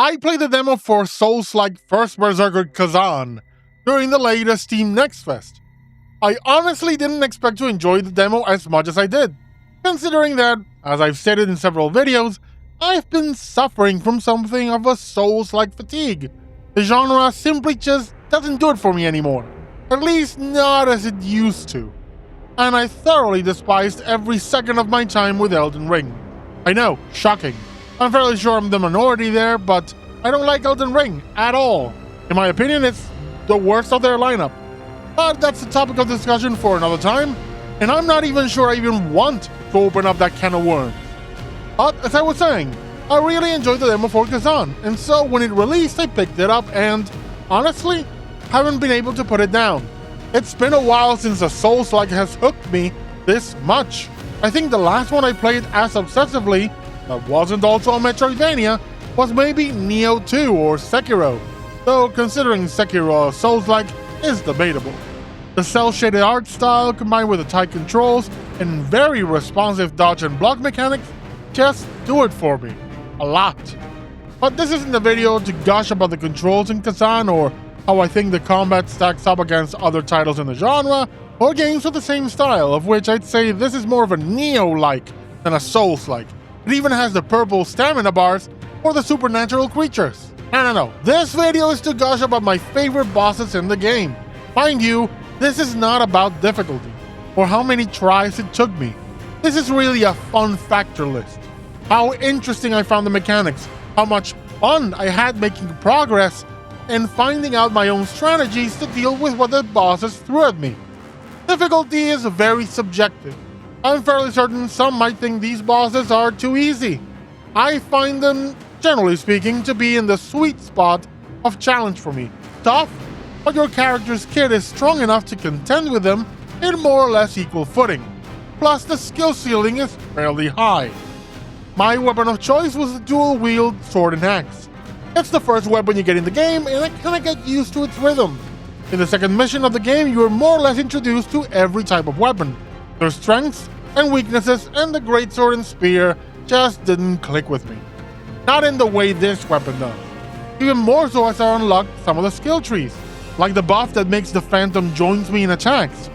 I played the demo for Souls-like First Berserker Khazan during the latest Steam Next Fest. I honestly didn't expect to enjoy the demo as much as I did, considering that, as I've stated in several videos, I've been suffering from something of a Souls-like fatigue. The genre simply just doesn't do it for me anymore, at least not as it used to. And I thoroughly despised every second of my time with Elden Ring. I know, shocking. I'm fairly sure I'm the minority there, but I don't like Elden Ring at all. In my opinion, it's the worst of their lineup. But that's a topic of discussion for another time, and I'm not even sure I even want to open up that can of worms. But as I was saying, I really enjoyed the demo for Khazan, and so when it released I picked it up and, honestly, haven't been able to put it down. It's been a while since a Souls-like has hooked me this much. I think the last one I played as obsessively, that wasn't also a Metroidvania, was maybe Nioh 2 or Sekiro, though considering Sekiro Souls-like is debatable. The cel-shaded art style combined with the tight controls and very responsive dodge and block mechanics just do it for me. A lot. But this isn't the video to gush about the controls in Khazan or how I think the combat stacks up against other titles in the genre, or games with the same style, of which I'd say this is more of a Nioh-like than a Souls-like. It even has the purple stamina bars for the supernatural creatures. No. This video is to gush about my favorite bosses in the game. Mind you, this is not about difficulty, or how many tries it took me. This is really a fun factor list. How interesting I found the mechanics, how much fun I had making progress, and finding out my own strategies to deal with what the bosses threw at me. Difficulty is very subjective. I'm fairly certain some might think these bosses are too easy. I find them, generally speaking, to be in the sweet spot of challenge for me. Tough, but your character's kit is strong enough to contend with them in more or less equal footing. Plus, the skill ceiling is fairly high. My weapon of choice was the dual-wield sword and axe. It's the first weapon you get in the game, and I kinda get used to its rhythm. In the second mission of the game, you are more or less introduced to every type of weapon. Their strengths and weaknesses, and the greatsword and spear just didn't click with me. Not in the way this weapon does. Even more so as I unlocked some of the skill trees, like the buff that makes the Phantom joins me in attacks.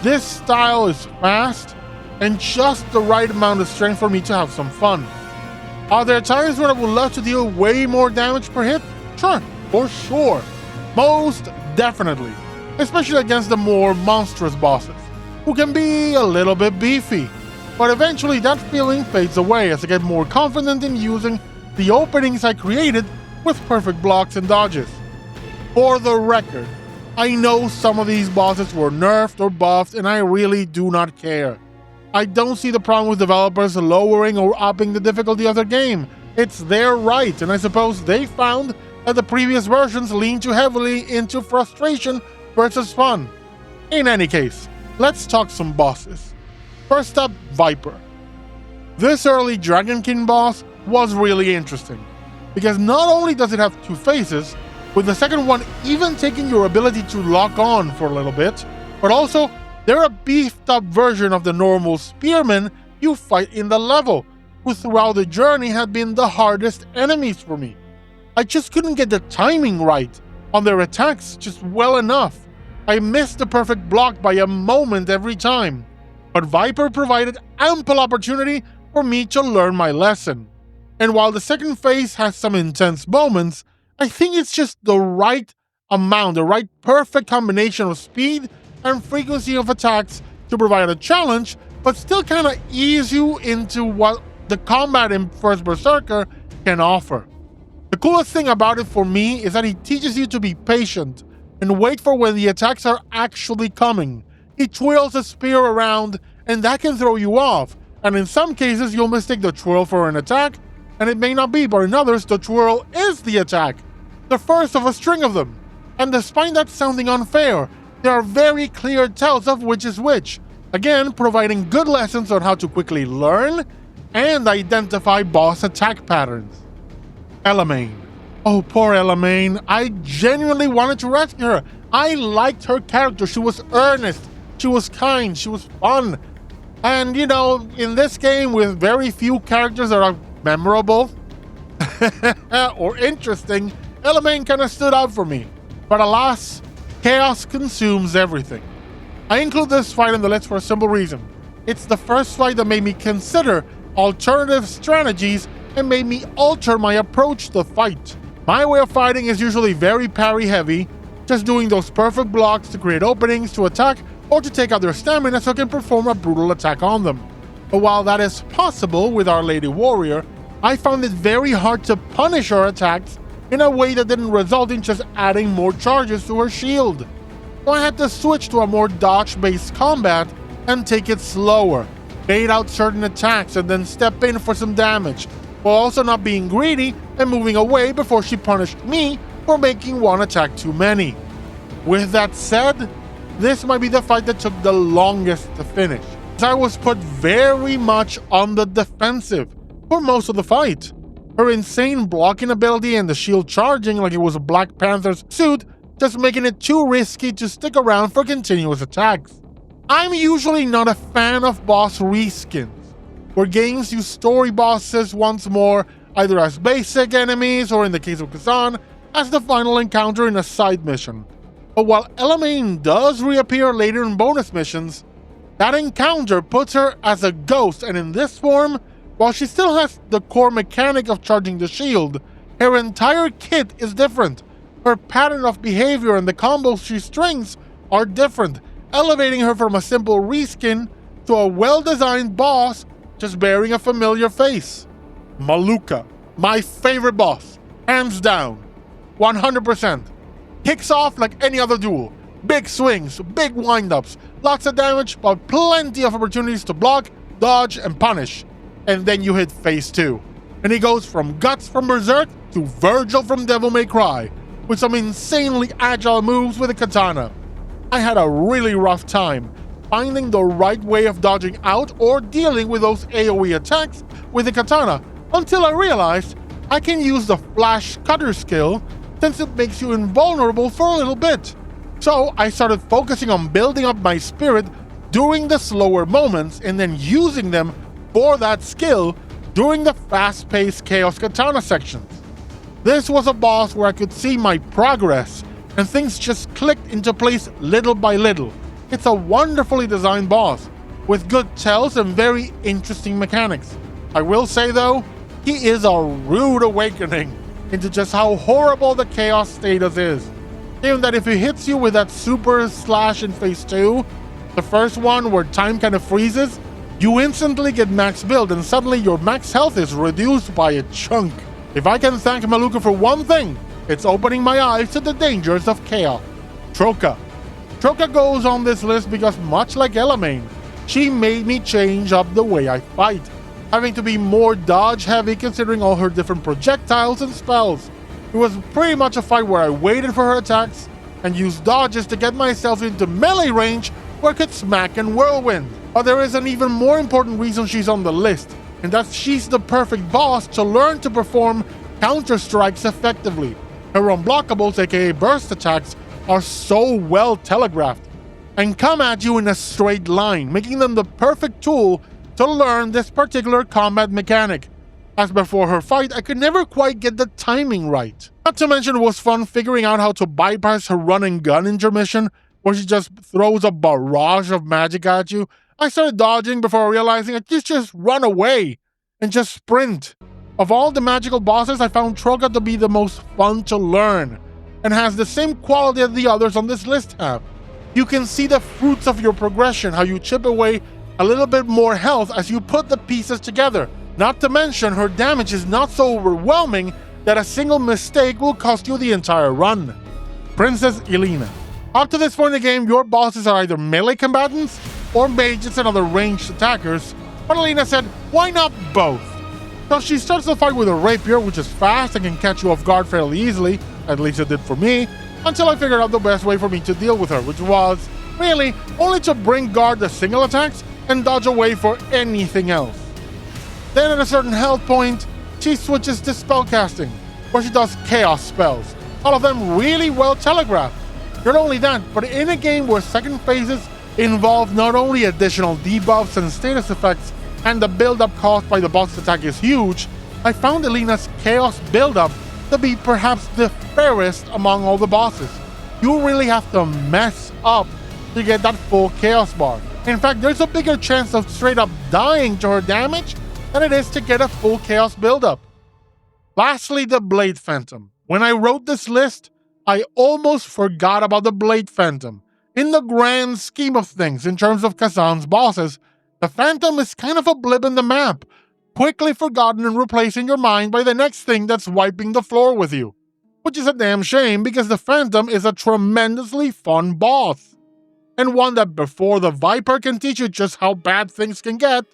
This style is fast, and just the right amount of strength for me to have some fun. Are there times when I would love to deal way more damage per hit? Sure, for sure. Most definitely. Especially against the more monstrous bosses, who can be a little bit beefy. But eventually that feeling fades away as I get more confident in using the openings I created with perfect blocks and dodges. For the record, I know some of these bosses were nerfed or buffed, and I really do not care. I don't see the problem with developers lowering or upping the difficulty of their game. It's their right, and I suppose they found that the previous versions leaned too heavily into frustration versus fun. In any case, let's talk some bosses. First up, Viper. This early Dragonkin boss was really interesting, because not only does it have two faces, with the second one even taking your ability to lock on for a little bit, but also they're a beefed up version of the normal spearmen you fight in the level, who throughout the journey had been the hardest enemies for me. I just couldn't get the timing right on their attacks just well enough. I missed the perfect block by a moment every time. But Viper provided ample opportunity for me to learn my lesson. And while the second phase has some intense moments, I think it's just the right amount, the right perfect combination of speed and frequency of attacks to provide a challenge, but still kind of ease you into what the combat in First Berserker can offer. The coolest thing about it for me is that he teaches you to be patient and wait for when the attacks are actually coming. He twirls a spear around, and that can throw you off, and in some cases you'll mistake the twirl for an attack, and it may not be, but in others the twirl is the attack, the first of a string of them. And despite that sounding unfair, there are very clear tells of which is which, again providing good lessons on how to quickly learn and identify boss attack patterns. Elaine. Oh, poor Elaine. I genuinely wanted to rescue her. I liked her character. She was earnest, she was kind, she was fun. And you know, in this game with very few characters that are memorable, or interesting, Element kinda stood out for me. But alas, chaos consumes everything. I include this fight in the list for a simple reason. It's the first fight that made me consider alternative strategies and made me alter my approach to the fight. My way of fighting is usually very parry heavy, just doing those perfect blocks to create openings to attack or to take out their stamina so I can perform a brutal attack on them. But while that is possible with our Lady Warrior, I found it very hard to punish her attacks in a way that didn't result in just adding more charges to her shield. So I had to switch to a more dodge-based combat and take it slower, bait out certain attacks and then step in for some damage, while also not being greedy and moving away before she punished me for making one attack too many. With that said, this might be the fight that took the longest to finish, as I was put very much on the defensive for most of the fight. Her insane blocking ability and the shield charging like it was Black Panther's suit just making it too risky to stick around for continuous attacks. I'm usually not a fan of boss reskins, where games use story bosses once more, either as basic enemies or in the case of Khazan, as the final encounter in a side mission. But while Elamine does reappear later in bonus missions, that encounter puts her as a ghost, and in this form, while she still has the core mechanic of charging the shield, her entire kit is different. Her pattern of behavior and the combos she strings are different, elevating her from a simple reskin to a well-designed boss just bearing a familiar face. Maluka, my favorite boss, hands down, 100%. Kicks off like any other duel. Big swings, big windups, lots of damage, but plenty of opportunities to block, dodge, and punish. And then you hit phase 2. And he goes from Guts from Berserk to Virgil from Devil May Cry, with some insanely agile moves with a katana. I had a really rough time finding the right way of dodging out or dealing with those AoE attacks with the katana, until I realized I can use the Flash Cutter skill since it makes you invulnerable for a little bit. So I started focusing on building up my spirit during the slower moments and then using them for that skill during the fast-paced Chaos Katana sections. This was a boss where I could see my progress and things just clicked into place little by little. It's a wonderfully designed boss with good tells and very interesting mechanics. I will say though, he is a rude awakening into just how horrible the Chaos status is. Given that if he hits you with that super slash in phase 2, the first one where time kind of freezes, you instantly get max build and suddenly your max health is reduced by a chunk. If I can thank Maluka for one thing, it's opening my eyes to the dangers of chaos. Troka. Troka goes on this list because much like Elamine, she made me change up the way I fight, having to be more dodge heavy considering all her different projectiles and spells. It was pretty much a fight where I waited for her attacks and used dodges to get myself into melee range where I could smack and whirlwind. But there is an even more important reason she's on the list, and that she's the perfect boss to learn to perform counter-strikes effectively. Her unblockables, aka burst attacks, are so well telegraphed and come at you in a straight line, making them the perfect tool to learn this particular combat mechanic. As before her fight, I could never quite get the timing right. Not to mention it was fun figuring out how to bypass her run and gun intermission, where she just throws a barrage of magic at you. I started dodging before realizing I could just run away and just sprint. Of all the magical bosses, I found Troka to be the most fun to learn, and has the same quality as the others on this list have. You can see the fruits of your progression, how you chip away a little bit more health as you put the pieces together. Not to mention, her damage is not so overwhelming that a single mistake will cost you the entire run. Princess Elena. Up to this point in the game, your bosses are either melee combatants or mages and other ranged attackers, but Elena said, why not both? So she starts the fight with a rapier, which is fast and can catch you off guard fairly easily, at least it did for me, until I figured out the best way for me to deal with her, which was, really, only to bring guard the single attacks and dodge away for anything else. Then at a certain health point, she switches to spellcasting, where she does chaos spells, all of them really well telegraphed. Not only that, but in a game where second phases involve not only additional debuffs and status effects, and the build-up caused by the boss's attack is huge, I found Elena's chaos buildup to be perhaps the fairest among all the bosses. You really have to mess up to get that full chaos bar. In fact, there's a bigger chance of straight up dying to her damage than it is to get a full chaos buildup. Lastly, the Blade Phantom. When I wrote this list, I almost forgot about the Blade Phantom. In the grand scheme of things, in terms of Khazan's bosses, the Phantom is kind of a blip in the map, quickly forgotten and replaced in your mind by the next thing that's wiping the floor with you. Which is a damn shame because the Phantom is a tremendously fun boss. And one that before the Viper can teach you just how bad things can get,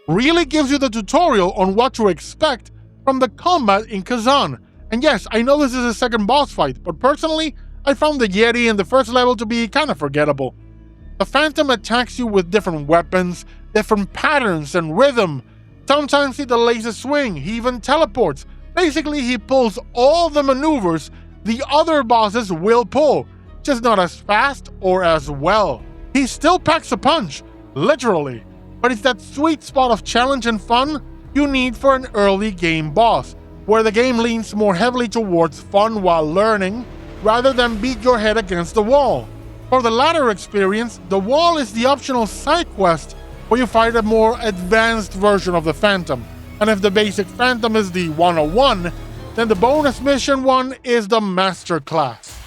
really gives you the tutorial on what to expect from the combat in Khazan. And yes, I know this is a second boss fight, but personally, I found the Yeti in the first level to be kinda forgettable. The Phantom attacks you with different weapons, different patterns and rhythm. Sometimes he delays a swing, he even teleports. Basically, he pulls all the maneuvers the other bosses will pull, just not as fast or as well. He still packs a punch, literally, but it's that sweet spot of challenge and fun you need for an early game boss, where the game leans more heavily towards fun while learning, rather than beat your head against the wall. For the latter experience, the wall is the optional side quest where you fight a more advanced version of the Phantom. And if the basic Phantom is the 101, then the bonus mission one is the Master Class.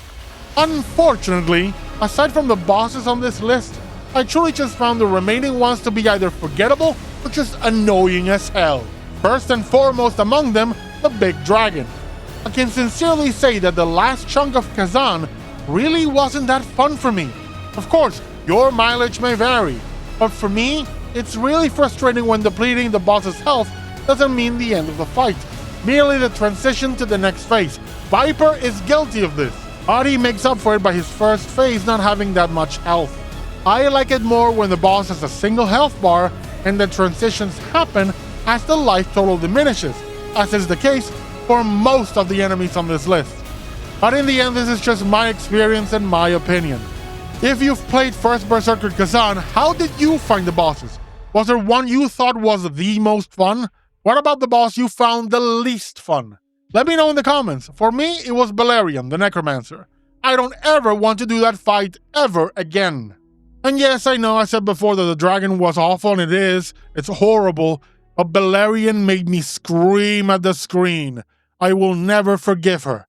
Unfortunately, aside from the bosses on this list, I truly just found the remaining ones to be either forgettable or just annoying as hell. First and foremost among them, the Big Dragon. I can sincerely say that the last chunk of Khazan really wasn't that fun for me. Of course, your mileage may vary, but for me, it's really frustrating when depleting the boss's health doesn't mean the end of the fight, merely the transition to the next phase. Viper is guilty of this, but he makes up for it by his first phase not having that much health. I like it more when the boss has a single health bar and the transitions happen as the life total diminishes, as is the case for most of the enemies on this list. But in the end, this is just my experience and my opinion. If you've played First Berserker Khazan, how did you find the bosses? Was there one you thought was the most fun? What about the boss you found the least fun? Let me know in the comments. For me, it was Balerion, the Necromancer. I don't ever want to do that fight ever again. And yes, I know I said before that the dragon was awful, and it is. It's horrible. But Balerion made me scream at the screen. I will never forgive her.